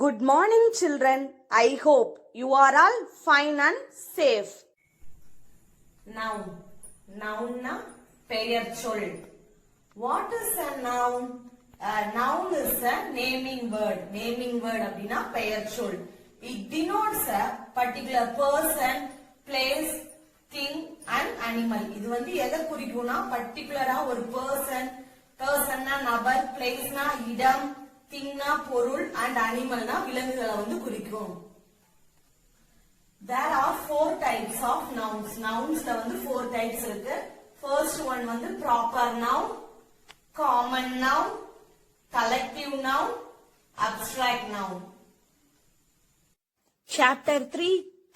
Good morning, children. I hope you are all fine and safe. Noun. Noun na பெயர் சொல். What is a noun? A noun is a naming word. Naming word அப்படினா பெயர் சொல். It denotes a particular person, place, thing and animal. இது வந்து எதை குறிக்கும்னா பர்టిక్యులரா ஒரு person na நபர், place na இடம், thing na பொருள் and animal na விலங்குகளை வந்து குறிக்கும். There are 4 types of nouns. Nounsல வந்து 4 types இருக்கு. First one வந்து proper noun, common noun, collective noun, abstract noun. Chapter 3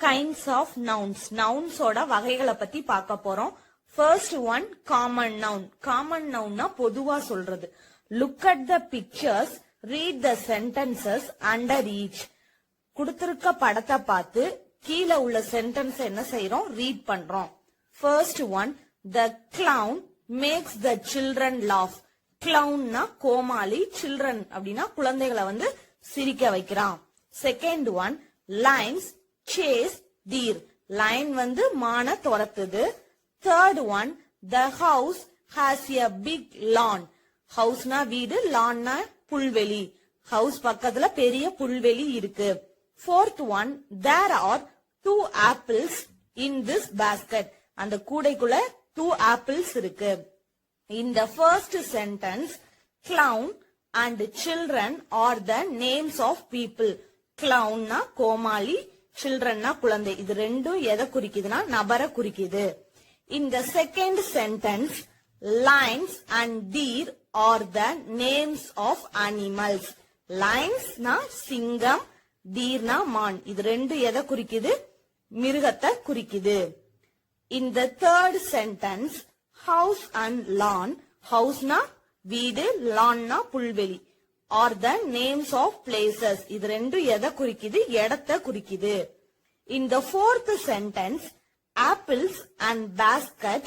Kinds of Nouns. Nouns ஓட வகைகளை பத்தி பார்க்க போறோம். First one common noun. Common noun னா பொதுவா சொல்றது. Look at the pictures, read the sentences under each. கொடுத்திருக்க படத்தை பார்த்து கீழே உள்ள சென்டென்ஸ் என்ன செய்றோம் ரீட் பண்றோம். First one the clown makes the children laugh. Clown னா கோமாளி, children அப்படினா குழந்தைகளை வந்து சிரிக்க வைக்கிறான். Second one lions chase deer. Lion வந்து மான துரத்துது. Third one the house has a big lawn. House னா வீடு, lawn னா புல்வெளி. House பக்கத்துல பெரிய புல்வெளி இருக்கு. Fourth one there are 2 apples in this basket. அந்த கூடைக்குள்ள 2 apples இருக்கு. In the first sentence clown and children are the names of people. Clown னா கோமாளி, children னா குழந்தை. இது ரெண்டும் எதை குறிக்குதுன்னா நபரை குறிக்குது. In the second sentence lions and deer are the names of animals. Lions னா சிங்கம், deer னா மான். இது ரெண்டு எதை குறிக்குது? மிருகத்தை குறிக்குது. In the third sentence house and lawn. House னா வீடு, lawn னா புல்வெளி. Are the names of places. இது ரெண்டு எதை குறிக்குது? இடத்தை குறிக்குது. In the fourth sentence apples and basket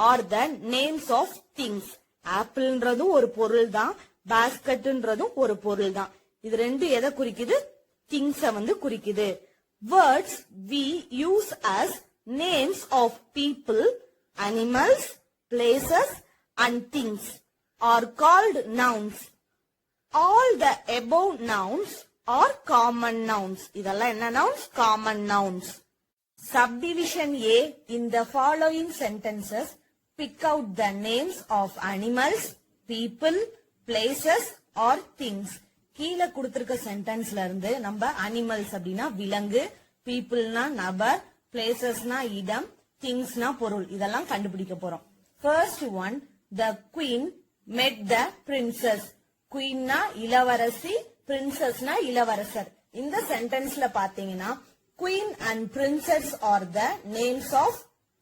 are the names of things. ஆப்பிள்ன்றதும் ஒரு பொருள் தான், பாஸ்கெட்ன்றதும் ஒரு பொருள் தான். இது ரெண்டு எதை குறிக்குது? திங்ஸ் வந்து குறிக்குது. Words we use as names of people, animals, places and things are called nouns. All the above nouns are common nouns. இதெல்லாம் என்ன nouns? Common nouns. Subdivision A. In the following sentences pick out the names of animals, people, places or things. கீழே கொடுத்திருக்க சென்டென்ஸ்ல இருந்து நம்ம animals அப்படின்னா விலங்கு, பீப்புள்னா நபர், பிளேசஸ்னா இடம், திங்ஸ்னா பொருள் இதெல்லாம் கண்டுபிடிக்க போறோம். First one the queen met the princess. குயின்னா இளவரசி, பிரின்சஸ்னா இளவரசர். இந்த சென்டென்ஸ்ல பாத்தீங்கன்னா queen and princess are the names of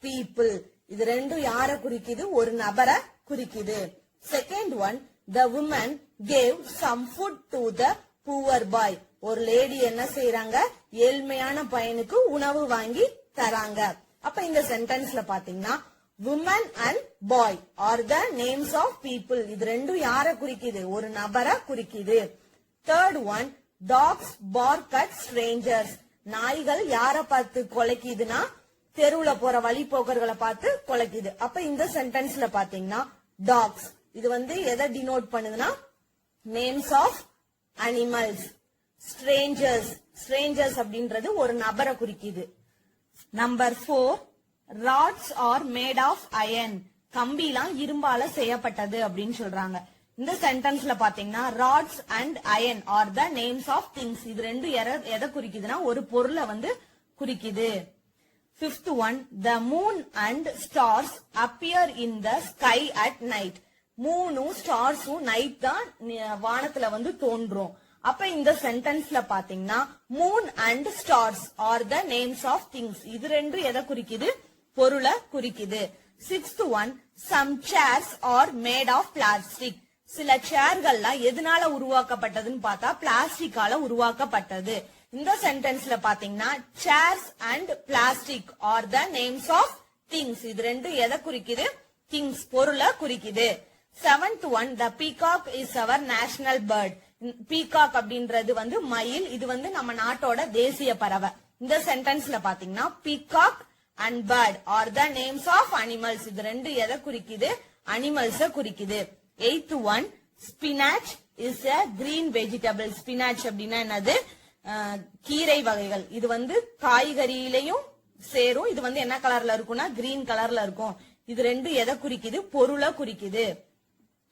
people. இது ரெண்டும் யாரை குறிக்குது? ஒரு நபரை குறிக்குது. Second one the woman gave some food to the poor boy. ஒரு லேடி என்ன செய்யறாங்க? ஏழ்மையான பையனுக்கு உணவு வாங்கி தராங்க. அப்ப இந்த சென்டென்ஸ்ல பாத்தீங்கன்னா woman and boy are the names of people. இது ரெண்டும் யாரை குறிக்குது? ஒரு நபரை குறிக்குது. Third one dogs bark at strangers. நாய்கள் யாரை பார்த்து கொலைக்குதுன்னா தெருவுல போற வழி போக்கர்களை பார்த்து கொலைக்குது. அப்ப இந்த சென்டென்ஸ்ல பாத்தீங்கன்னா டாக்ஸ் இது வந்து எதை டினோட் பண்ணுதுன்னா நேம்ஸ் ஆஃப் அனிமல்ஸ். ஸ்ட்ரேஞ்சர்ஸ் அப்படின்றது ஒரு நபரை குறிக்குது. Number 4 rods are made of iron. கம்பிலாம் இரும்பால செய்யப்பட்டது அப்படின்னு சொல்றாங்க. இந்த சென்டென்ஸ்ல பாத்தீங்கன்னா rods and iron are the names of things. இது ரெண்டு எதை குறிக்குதுன்னா ஒரு பொருளை வந்து குறிக்குது. Fifth one the moon and stars appear in the sky at night. மூணும் ஸ்டார்ஸும் நைட் தான் வானத்துல வந்து தோன்றும். அப்ப இந்த சென்டென்ஸ்ல பாத்தீங்கன்னா moon and stars are the names of things. இது ரெண்டு எதை குறிக்குது? பொருளை குறிக்குது. Sixth one some chairs are made of plastic. சில சேர்கள்லாம் எதனால உருவாக்கப்பட்டதுன்னு பார்த்தா பிளாஸ்டிக்கால உருவாக்கப்பட்டது. இந்த சென்டென்ஸ்ல பாத்தீங்கன்னா chairs and plastic are the names of things. இது ரெண்டு எதை குறிக்குது? திங்ஸ் பொருளை குறிக்குது. Seventh one the peacock is our national bird. Peacock அப்படின்றது வந்து மயில், இது வந்து நம்ம நாட்டோட தேசிய பறவை. இந்த சென்டென்ஸ்ல பாத்தீங்கன்னா peacock and bird are the names of animals. இது ரெண்டு எதை குறிக்குது? அனிமல்ஸ குறிக்குது. 8th one, spinach is a green vegetable. spinach அப்படின்னா என்னது? கீரை வகைகள். இது வந்து காய்கறியிலையும் சேரும். இது வந்து என்ன கலர்ல இருக்கும்னா கிரீன் கலர்ல இருக்கும். இது ரெண்டு எதை குறிக்குது? பொருளை குறிக்குது.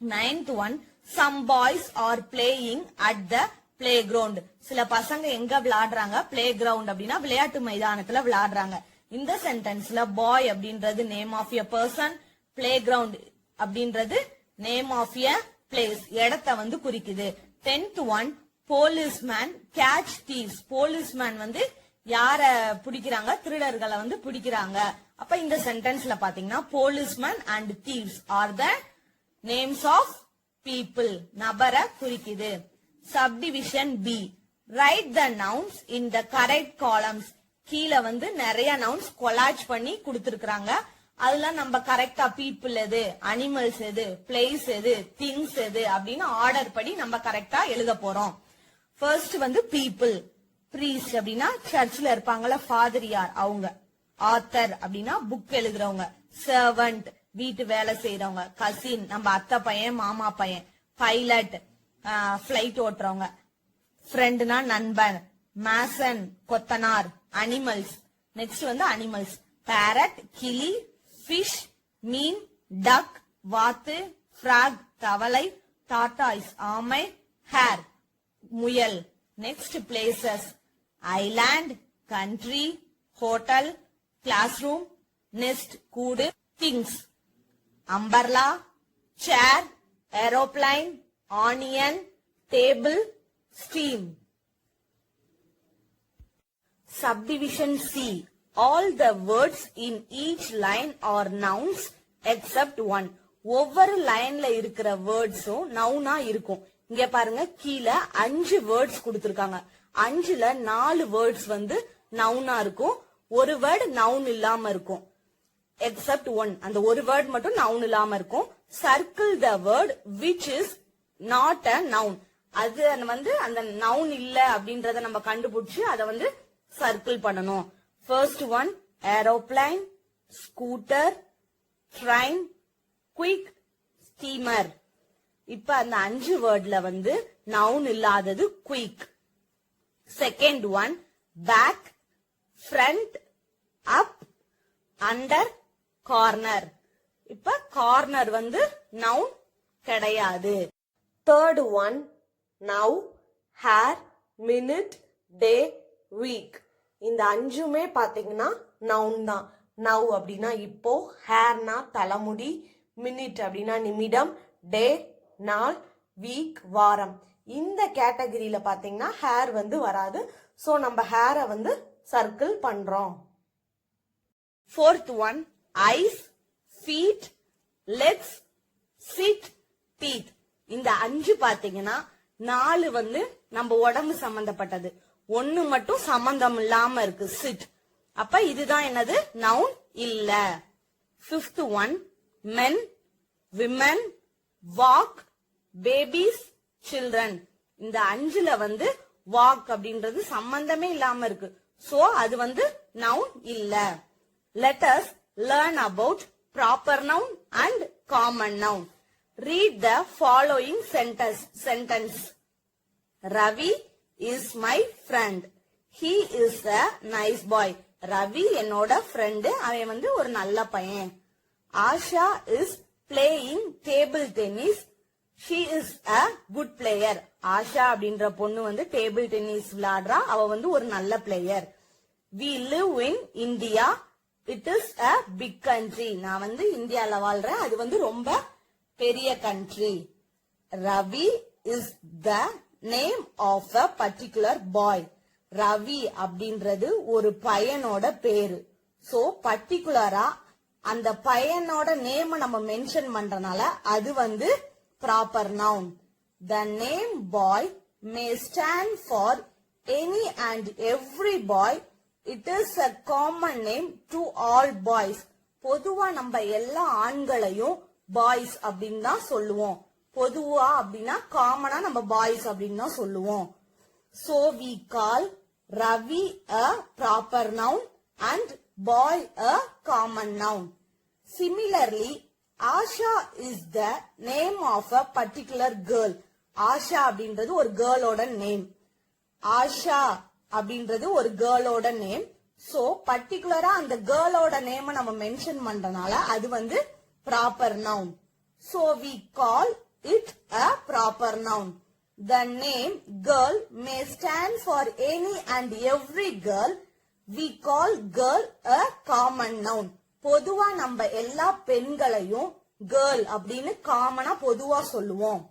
9th one, some boys are playing at the playground. சில பசங்க எங்க விளையாடுறாங்க? பிளே கிரவுண்ட் அப்படின்னா விளையாட்டு மைதானத்துல விளையாடுறாங்க. இந்த சென்டென்ஸ்ல பாய் அப்படின்றது name of a person, playground அப்படின்றது நேம் ஆஃப் எ பிளேஸ், இடத்தை வந்து குறிக்குது. 10th one, policeman catch thieves. Policeman வந்து யார பிடிக்கிறாங்க? திருடர்களை வந்து பிடிக்கிறாங்க. அப்ப இந்த சென்டென்ஸ்ல பாத்தீங்கன்னா policeman and thieves are the names of people, நபரை குறிக்குது. Subdivision B, right the nouns in the correct columns. கீழே வந்து நிறைய நவுன்ஸ் கொலாஜ் பண்ணி கொடுத்திருக்காங்க. அதுல நம்ம கரெக்டா பீப்புள் எது, அனிமல்ஸ் எது, பிளேஸ் எது, திங்ஸ் எது அப்படின்னு ஆர்டர் படி நம்ம கரெக்டா எழுத போறோம். ஃபர்ஸ்ட் வந்து பீப்புள். பிரீஸ்ட் அப்படின்னா சர்ச்ல இருப்பாங்கல்ல ஃபாதரியார் அவங்க. ஆத்தர் அப்படின்னா புக் எழுதுறவங்க. சர்வன்ட் வீட்டு வேலை செய்யறவங்க. கசின் நம்ம அத்தை பையன் மாமா பையன். பைலட் பிளைட் ஓட்டுறவங்க. ஃப்ரெண்ட்னா நண்பன். மேசன் கொத்தனார். அனிமல்ஸ் நெக்ஸ்ட் வந்து அனிமல்ஸ் பேரட் கிளி, ஃபிஷ் மீன், டக் வாத்து, ஃபிராக் தவளை, டாட்டாய்ஸ் ஆமை, ஹேர் முயல். Next places island, country, hotel, class room, nest கூடு, things umbrella, chair, aeroplane, onion, table, steam. Subdivision C. All the words in each line are nouns except one. ஒவ்வொரு லைன்ல இருக்கிற வேர்ட்ஸும் நவுனா இருக்கும். இங்க பாருங்க கீழே 5 வேர்ட்ஸ் கொடுத்திருக்காங்க. 5ல 4 வேர்ட்ஸ் வந்து நவுனா இருக்கும். ஒரு வேர்டு நவுன் இல்லாம இருக்கும். எக்ஸப்ட் ஒன், அந்த ஒரு வேர்ட் மட்டும் நவுன் இல்லாம இருக்கும். Circle the word which is not a noun. அது வந்து அந்த நவுன் இல்ல அப்படின்றத நம்ம கண்டுபிடிச்சு அதை வந்து சர்க்கிள் பண்ணணும். First one aeroplane, scooter, train, quick, steamer. இப்ப அந்த 5 வேர்ட்ல வந்து நவுன் இல்லாதது quick. Second one back, front, up, under, corner. இப்ப கார்னர் வந்து நவுன் கிடையாது. Third one now, hour, minute, day, week. இந்த 5மே பாத்தீங்கன்னா நவுன் தான். நவ் அப்படின்னா இப்போ, ஹேர்னா தலைமுடி, மினிட் அப்படின்னா நிமிடம், டே நாள், வீக் வாரம். இந்த கேட்டகரியில பாத்தீங்கன்னா ஹேர் வந்து வராது. சோ நம்ம ஹேரை வந்து சர்க்கிள் பண்றோம். Fourth one eyes, feet, legs, sit, teeth. இந்த 5 பாத்தீங்கன்னா 4 வந்து நம்ம உடம்பு சம்பந்தப்பட்டது, 1 மட்டும் சம்பந்தம் இல்லாம இருக்கு சிட். அப்ப இதுதான் என்னது? நவுன் இல்ல. ஃபிஃப்த் ஒன் மென், விமன், வாக், பேபிஸ், சில்ட்ரன். இந்த 5ல வந்து வாக் அப்படின்றது சம்பந்தமே இல்லாம இருக்கு. சோ அது வந்து நவுன் இல்ல. Let us learn about proper noun and common noun. Read the following sentence. Ravi is my friend. He is a nice boy. Ravi என்னோட friend. அவன் வந்து ஒரு நல்ல பையன். Asha is playing table tennis. She is a good player. Asha அப்படின்ற பொண்ணு வந்து table tennis விளையாடுறா. அவ வந்து ஒரு நல்ல player. We live in India. It is a big country. நான் வந்து இந்தியால வாழ்றேன். அது வந்து ரொம்ப பெரிய country. Ravi is the name of a particular boy. Ravi அப்படின்றது ஒரு பையனோட பேரு. சோ பர்டிகுலரா அந்த பையனோட நேம் நம்ம மென்ஷன் பண்றனால அது வந்து proper noun. The name boy may stand for any and every boy. It is a common name to all boys. பொதுவா நம்ம எல்லா ஆண்களையும் பாய்ஸ் அப்படின்னு தான் சொல்லுவோம். பொதுவா அப்படின்னா காமனா நம்ம பாய்ஸ் அப்படின்னு தான் சொல்லுவோம். So we call Ravi a proper noun and boy a common noun. Similarly, Asha is the name of a particular girl. Asha அப்படின்றது ஒரு கேர்ளோட நேம். ஆஷா அப்படின்றது ஒரு கேர்ளோட நேம். சோ பர்டிகுலரா அந்த கேர்ளோட நேம் நம்ம மென்ஷன் பண்றனால அது வந்து proper noun. So we call it a proper noun. The name girl may stand for any and every girl. We call girl a common noun. பொதுவா நம்ம எல்லா பெண்களையும் கேர்ள் அப்படின்னு காமனா பொதுவா சொல்லுவோம்.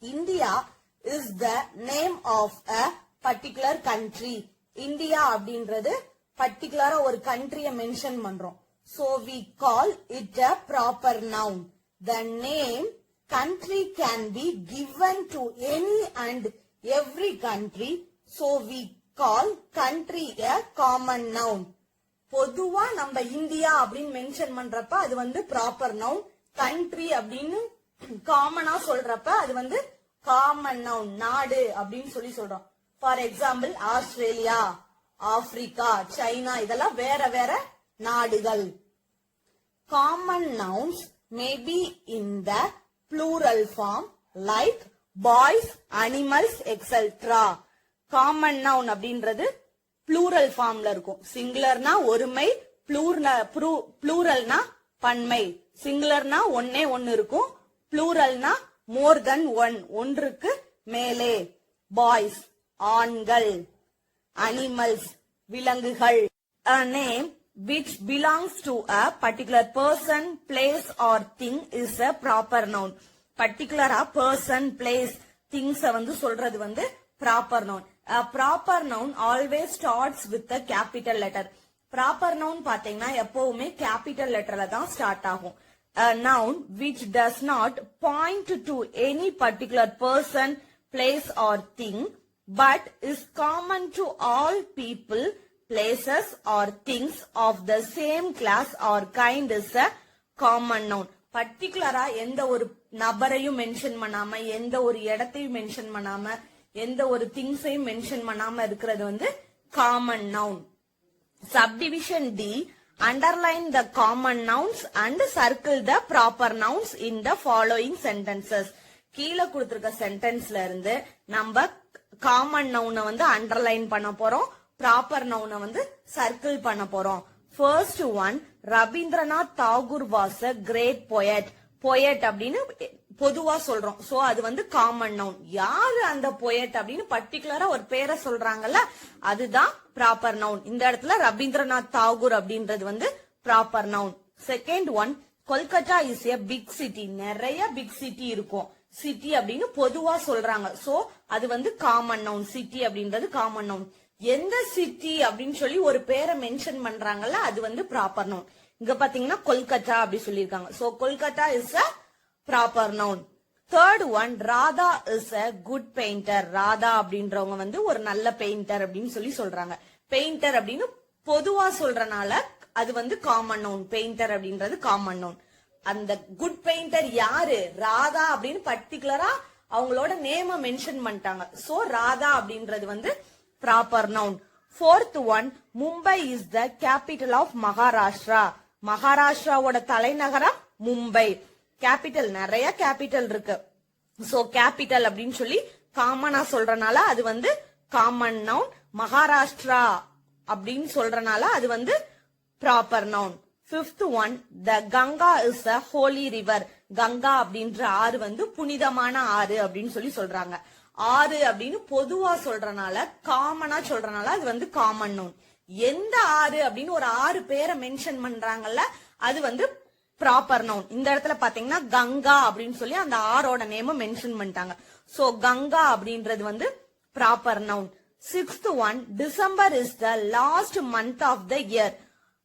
India is the name of a particular country. India அப்படின்றது பர்டிகுலரா ஒரு கண்ட்ரிய மென்ஷன் பண்றோம். So we call it a proper noun. The name country can be given to any and every country. So we call country a common noun. பொதுவா நம்ம India அப்படின்னு mention பண்றப்ப அது வந்து ப்ராப்பர் நவுன். கண்ட்ரி அப்படின்னு காமனா சொல்றப்ப அது வந்து காமன் நவுன், நாடு அப்படின்னு சொல்லி சொல்றோம். For example Australia, Africa, China இதெல்லாம் வேற வேற நாடுகள். Common nouns may be in the plural form like boys, animals, etc. Common noun அப்படின்றது plural ஃபார்ம்ல இருக்கும். சிங்குலர்னா ஒருமை, ப்ளூரல்னா பன்மை. சிங்குலர்னா ஒன்னே ஒன்னு இருக்கும், ப்ளூரல்னா மோர் தென் ஒன், ஒன்றுக்கு மேலே. பாய்ஸ் ஆண்கள், அனிமல்ஸ் விலங்குகள். A name which belongs to a particular person, place or thing is a proper noun. பர்டிகுலரா பர்சன், பிளேஸ், திங்ஸ் வந்து சொல்றது வந்து proper noun. A proper noun always starts with a capital letter. Proper noun பாத்தீங்கன்னா எப்பவுமே capital லெட்டர்ல தான் start ஆகும். A noun which does not point to any particular person, place or thing but is common to all people, places or things of the same class or kind is a common noun. பர்டிகுலரா எந்த ஒரு நபரையும் mention பண்ணாம, எந்த ஒரு இடத்தையும் mention பண்ணாம, எந்த ஒரு திங்ஸையும் மென்ஷன் பண்ணாம இருக்கிறது வந்து common noun. Subdivision D, underline the common nouns and circle the proper nouns in the following sentences. கீழே கொடுத்திருக்க சென்டென்ஸ்ல இருந்து நம்ம காமன் நவுனை வந்து அண்டர்லைன் பண்ண போறோம், ப்ராப்பர் நவுனை வந்து சர்க்கிள் பண்ண போறோம். First one, Rabindranath Tagore was a great poet. poet அப்படின்னு பொதுவா சொல்றோம். சோ அது வந்து காமன் நவுன். யாரு அந்த poet அப்படின்னு பர்டிகுலரா ஒரு பேரை சொல்றாங்கல்ல, அதுதான் ப்ராப்பர் நவுன். இந்த இடத்துல ரவீந்திரநாத் தாகூர் அப்படின்றது வந்து proper noun. Second one, Kolkata is a big city. நிறைய பிக் சிட்டி இருக்கும். சிட்டி அப்படின்னு பொதுவா சொல்றாங்க. சோ அது வந்து காமன் நவுன். சிட்டி அப்படின்றது காமன் நவுன். எந்த சிட்டி அப்படின்னு சொல்லி ஒரு பேரை மென்ஷன் பண்றாங்கல்ல, அது வந்து ப்ராப்பர் நவுன். இங்க பாத்தீங்கன்னா கொல்கத்தா அப்படி சொல்லியிருக்காங்க. So Kolkata is a proper noun. Third one, Radha is a good painter. Radha அப்படின்றவங்க வந்து ஒரு நல்ல பெயிண்டர் அப்படின்னு சொல்லி சொல்றாங்க. பெயிண்டர் அப்படின்னு பொதுவா சொல்றனால அது வந்து காமன் நவுன். பெயிண்டர் அப்படின்றது காமன் நவுன். அந்த குட் பெயிண்டர் யாரு, ராதா அப்படின்னு பர்டிகுலரா அவங்களோட நேம மென்ஷன் பண்ணிட்டாங்க. சோ ராதா அப்படின்றது வந்து proper noun. Fourth one, Mumbai is the capital of Maharashtra. மகாராஷ்டிராவோட தலைநகரம் மும்பை. கேபிட்டல், நிறைய கேபிட்டல் இருக்கு. சோ கேபிட்டல் அப்படின்னு சொல்லி காமனா சொல்றனால அது வந்து காமன் நவுன். மகாராஷ்டிரா அப்படின்னு சொல்றனால அது வந்து proper noun. Fifth one, the Ganga is a holy river. Ganga அப்படின்ற ஆறு வந்து புனிதமான ஆறு அப்படின்னு சொல்லி சொல்றாங்க. ஆறு அப்படின்னு பொதுவா சொல்றனால, காமனா சொல்றனால அது வந்து காமன் நவுன். எந்த ஆறு அப்படின்னு ஒரு ஆறு பேரை மென்ஷன் பண்றாங்கல்ல, அது வந்து ப்ராப்பர் நவுன். இந்த இடத்துல பாத்தீங்கன்னா கங்கா அப்படின்னு சொல்லி அந்த ஆரோட நேம மென்ஷன் பண்ணிட்டாங்க. சோ கங்கா அப்படின்றது வந்து proper noun. Sixth one, December is the last month of the year.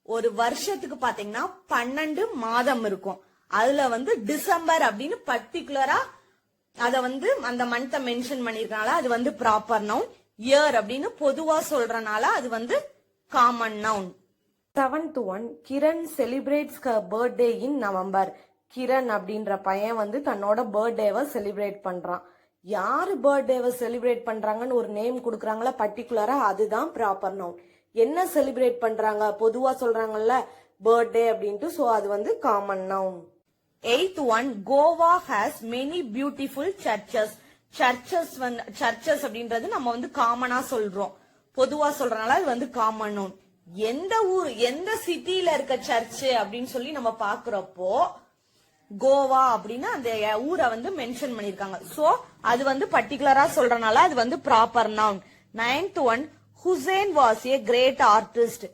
ஒரு வருஷத்துக்கு பாத்தீங்கன்னா 12 மாதம் இருக்கும். அதுல வந்து டிசம்பர் அப்படின்னு பர்டிகுலரா அத வந்து அந்த மந்த்தை மென்ஷன் பண்ணிருக்கனால அது வந்து ப்ராப்பர் நவுன். இயர் அப்படின்னு பொதுவா சொல்றனால அது வந்து common noun. Seventh one, Kiran celebrates her birthday in November. Kiran அப்படின்ற பையன் வந்து தன்னோட பர்த்டேவை செலிப்ரேட் பண்றான். யாரு பர்த்டேவை செலிப்ரேட் பண்றாங்கன்னு ஒரு நேம் கொடுக்குறாங்களா பர்டிகுலரா, அதுதான் ப்ராப்பர் நவுன். என்ன செலிப்ரேட் பண்றாங்க, பொதுவா சொல்றாங்கல்ல பர்த்டே அப்படின்ட்டு, சோ அது வந்து common noun. 8th one, Goa has many beautiful churches. Churches அப்படின்றது நம்ம வந்து காமனா சொல்றோம், பொதுவா சொல்றதுனால அது வந்து காமன் நவுன். எந்த ஊர் எந்த சிட்டில இருக்க சர்ச் அப்படின்னு சொல்லி நம்ம பாக்குறப்போ கோவா அப்படின்னா அந்த ஊரை வந்து மென்ஷன் பண்ணிருக்காங்க. சோ அது வந்து பர்டிகுலரா சொல்றனால அது வந்து proper noun. 9th one, Hussain was a great artist.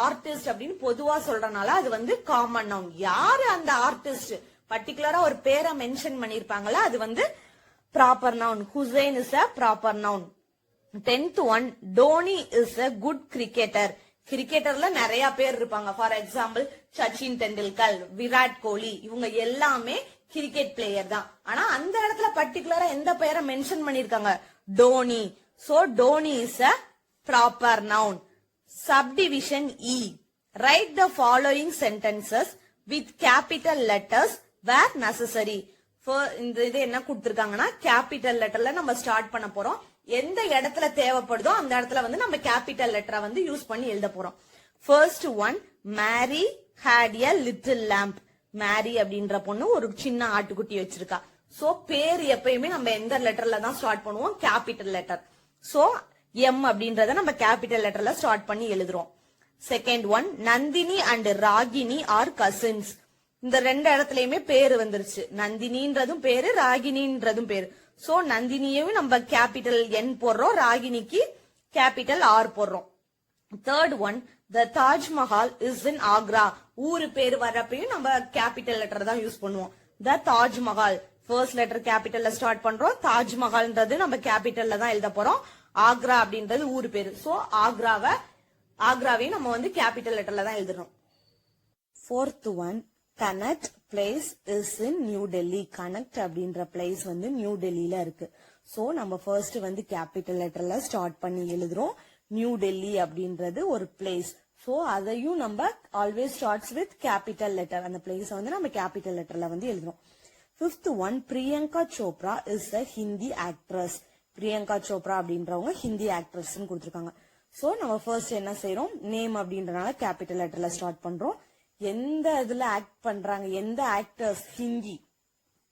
Artist அப்படின்னு பொதுவா சொல்றனால அது வந்து காமன் நவுன். யாரு அந்த ஆர்டிஸ்ட் பர்டிகுலரா ஒரு பேரை மென்ஷன் பண்ணிருப்பாங்களா, அது வந்து proper noun. Hussain is a proper noun. 10th one, Dhoni is a good cricketer. கிரிக்கெட்டர்ல நிறைய பேர் இருப்பாங்க. ஃபார் எக்ஸாம்பிள் சச்சின் டெண்டுல்கர், விராட் கோலி, இவங்க எல்லாமே கிரிக்கெட் பிளேயர் தான். ஆனா அந்த இடத்துல பர்டிகுலரா எந்த பெயரை மென்ஷன் பண்ணிருக்காங்க, Dhoni. So Dhoni is a proper noun. Subdivision E. Write the following sentences with capital letters where necessary. இந்த இது என்ன கொடுத்திருக்காங்கன்னா கேபிட்டல் லெட்டர்ல நம்ம ஸ்டார்ட் பண்ண போறோம். எந்த இடத்துல தேவைப்படுதோ அந்த இடத்துல வந்து நம்ம கேபிட்டல் லெட்டரை வந்து யூஸ் பண்ணி எழுத போறோம். First one, Mary had a little lamb. Mary அப்படின்ற பொண்ணு ஒரு சின்ன ஆட்டுக்குட்டி வச்சிருக்கா. சோ பேர் எப்பயுமே நம்ம எந்த லெட்டர்ல தான் ஸ்டார்ட் பண்ணுவோம், கேபிட்டல் லெட்டர். சோ எம் அப்படின்றத நம்ம கேபிட்டல் லெட்டர்ல ஸ்டார்ட் பண்ணி எழுதுறோம். Second one, Nandini and Ragini are cousins. இந்த ரெண்டு இடத்துலயுமே பேரு வந்துருச்சு. நந்தினின்றதும் பேரு, ராகினின்றதும் பேரு. சோ நந்தினியும் நம்ம கேபிட்டல் என் போடுறோம், ராகினிக்கு கேபிட்டல் ஆர் போடுறோம். Third one, the Taj Mahal is in Agra. ஊரு பேரு வர்றப்பையும் நம்ம கேபிட்டல் லெட்டர் தான் யூஸ் பண்ணுவோம். த தாஜ்மஹால் ஃபர்ஸ்ட் லெட்டர் கேபிட்டல்ல ஸ்டார்ட் பண்றோம். தாஜ்மஹால்ன்றது நம்ம கேபிட்டல்ல தான் எழுத போறோம். ஆக்ரா அப்படின்றது ஊரு பேரு. சோ ஆக்ராவையும் நம்ம வந்து கேபிட்டல் லெட்டர்ல தான் எழுதுறோம். Fourth one, connect place is in new Delhi. Connect அப்படின்ற பிளேஸ் வந்து நியூ டெல்லியில இருக்கு. சோ நம்ம ஃபர்ஸ்ட் வந்து கேபிட்டல் லெட்டர்ல ஸ்டார்ட் பண்ணி எழுதுறோம். நியூ டெல்லி அப்படின்றது ஒரு பிளேஸ். சோ அதையும் நம்ம always starts with capital letter. அந்த பிளேஸ் வந்து நம்ம கேபிட்டல் லெட்டர்ல வந்து எழுதுறோம். Fifth one, Priyanka Chopra is a Hindi actress. Priyanka Chopra அப்படின்றவங்க ஹிந்தி ஆக்ட்ரஸ் கொடுத்திருக்காங்க. சோ நம்ம ஃபர்ஸ்ட் என்ன செய்யறோம், நேம் அப்படின்றனால கேபிட்டல் லெட்டர்ல ஸ்டார்ட் பண்றோம். எந்த இதுல ஆக்ட் பண்றாங்க, எந்த ஆக்டர்ஸ், ஹிந்தி.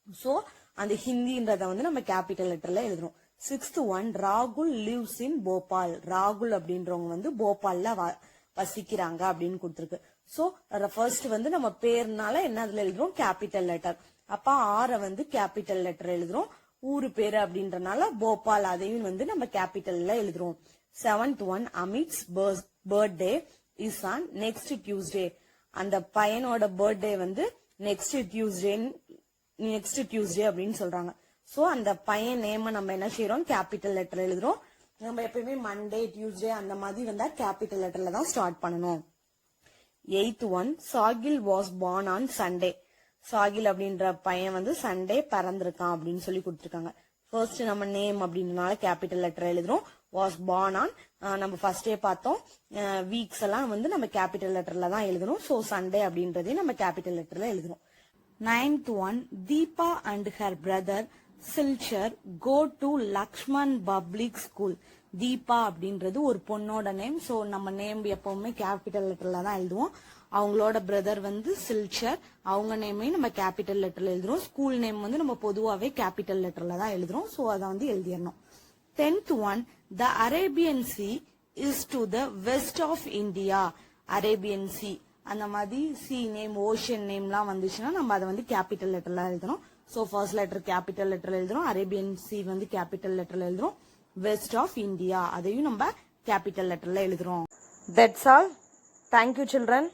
சோ அந்த ஹிந்தின்றத வந்து நம்ம கேபிட்டல் லெட்டர்ல எழுதுறோம். சிக்ஸ்த் ஒன், ராகுல் லிவ்ஸ் இன் போபால். ராகுல் அப்படின்றவங்க வந்து போபால்ல வசிக்கிறாங்க அப்படின்னு கொடுத்திருக்கு. சோ ஃபர்ஸ்ட் வந்து நம்ம பேர்னால என்ன அதுல எழுதுறோம், கேபிட்டல் லெட்டர். அப்ப ஆர வந்து கேபிட்டல் லெட்டர் எழுதுறோம். ஊரு பேரு அப்படின்றனால போபால், அதையும் வந்து நம்ம கேபிட்டல்ல எழுதுறோம். Seventh one, Amit's birthday is on next Tuesday. அந்த பையனோட பர்த்டே வந்து நெக்ஸ்ட் டியூஸ்டே அப்படின்னு சொல்றாங்க. சோ அந்த பையன் நேம நம்ம என்ன செய்யறோம், கேபிட்டல் லெட்டர் எழுதுறோம். நம்ம எப்பயுமே மண்டே, டியூஸ்டே அந்த மாதிரி வந்தா கேபிட்டல் லெட்டர்ல தான் ஸ்டார்ட் பண்ணணும். Eighth one, Sahil was born on Sunday. Sahil அப்படின்ற பையன் வந்து சண்டே பிறந்திருக்கான் அப்படின்னு சொல்லி கொடுத்திருக்காங்க. ஃபர்ஸ்ட் நம்ம நேம் அப்படின்றனால கேபிட்டல் லெட்டர் எழுதுறோம். வாஸ் பார்ன் ஆன், நம்ம ஃபர்ஸ்டே பார்த்தோம், வீக்ஸ் எல்லாம் வந்து நம்ம கேபிட்டல் லெட்டர்ல தான் எழுதணும். சோ சண்டே அப்படின்றதையும் நம்ம கேபிட்டல் லெட்டர்ல எழுதுறோம். Ninth one, Deepa and her brother Silchar go to Lakshman public school. Deepa அப்படின்றது ஒரு பொண்ணோட நேம். சோ நம்ம நேம் எப்பவுமே கேபிட்டல் லெட்டர்ல தான் எழுதுவோம். அவங்களோட பிரதர் வந்து சில்ச்சர், அவங்க நேமையும் நம்ம கேபிட்டல் லெட்டர்ல எழுதுறோம். ஸ்கூல் நேம் வந்து நம்ம பொதுவாவே கேபிட்டல் லெட்டர்ல தான் எழுதுறோம். சோ அதை வந்து எழுதிடணும். 10th one, the Arabian sea is to the west of India. Arabian sea அந்த மாதிரி சி நேம், ஓஷன் நேம்லாம் வந்துச்சுன்னா நம்ம அதை வந்து கேபிட்டல் லெட்டர்ல எழுதுறோம். சோ ஃபர்ஸ்ட் லெட்டர் கேபிட்டல் லெட்டர்ல எழுதுறோம். அரேபியன் சி வந்து கேபிட்டல் லெட்டர்ல எழுதுறோம். வெஸ்ட் ஆஃப் இந்தியா அதையும் நம்ம கேபிட்டல் லெட்டர்ல எழுதுறோம். That's all. Thank you children.